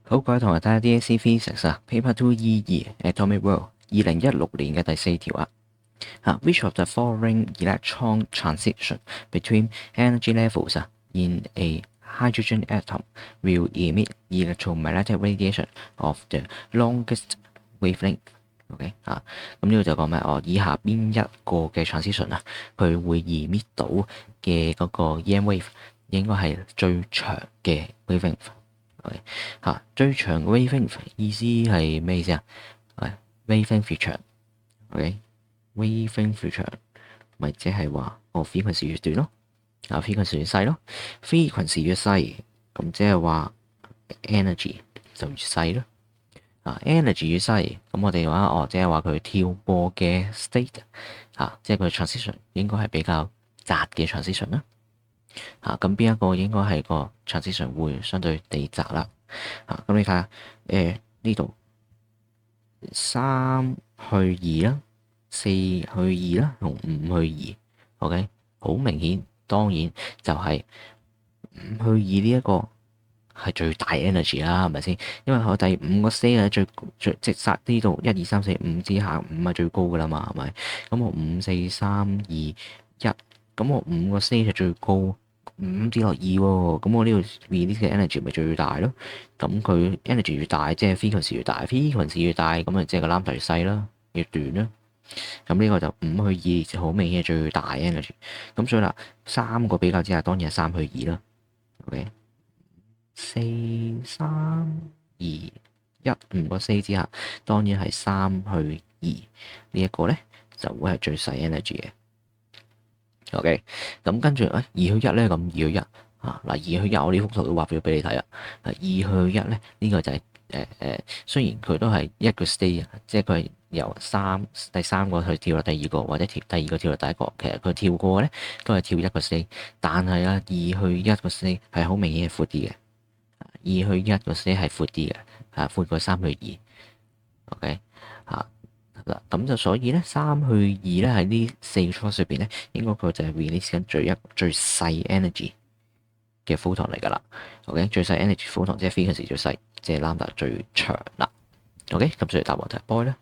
好，各位同學睇下 DSE Physics 啊，Paper 2E2 Atomic World 2016年嘅第4條啊。Which of the following electron transition between energy levels in a hydrogen atom will emit electromagnetic radiation of the longest wavelength？OK 咁呢個就講咩？以下邊一個嘅 transition 佢會 emit 到嘅嗰個 EM wave 應該係最長嘅 wavelength。OK 最長嘅 wavelength 意思係咩意思啊？wavelength 越長，OK wavelength 越長，咪即係話frequency 越短咯，frequency 越細咯，frequency 越細，咁即係話 energy 就越細咯。energy 越細，咁我哋話即係話佢跳過嘅 state 即係佢 transition 應該係比較窄嘅 transition 啦。咁邊一個應該係個 transition 會相對地窄啦？咁你睇下呢度3去2啦，4去2啦，同5去2 ，OK 好明顯，當然就係5去2呢一個係最大 energy 啦，係咪先？因為我第5個 state 最直殺呢度1、2、3、4、5之下，5係最高噶啦嘛，係咪？咁我5、4、3、2、1，咁我5個 state 係最高。5跌落2喎，咁我呢度 release 嘅 energy 咪最大咯。咁佢 energy 越大，即係 frequency 越大，frequency 越大，咁啊即係個 lambda 越細啦，越短啦。咁呢個就5去2就好明顯係最大 energy。咁所以啦，三個比較之下，當然係3去2啦。OK， 4、3、2、1，五個 4之下，當然係3去2呢一個咧，就會係最細 energy 嘅。OK， 咁跟住2去1咧，咁2去1嗱2去1，我呢幅圖都畫咗俾你睇啦。2去1咧，呢個就係雖然佢都係一個 state，即係佢係由第三個去跳落第二個，或者第二個跳落第一個，其實佢跳過咧都係跳一個 state，但係2去1個 state 係好明顯係闊啲嘅。2去1個 state 係闊啲嘅，闊過3去2。OK 嗱，咁就所以咧3去2咧喺呢4個 choice 入邊咧，應該佢就係 release 緊最細 energy 嘅 photon 嚟㗎啦。OK， 最細 energy photon 即係 frequency 最細，即係 lambda 最長啦。OK，咁所以答案就係 boy 啦。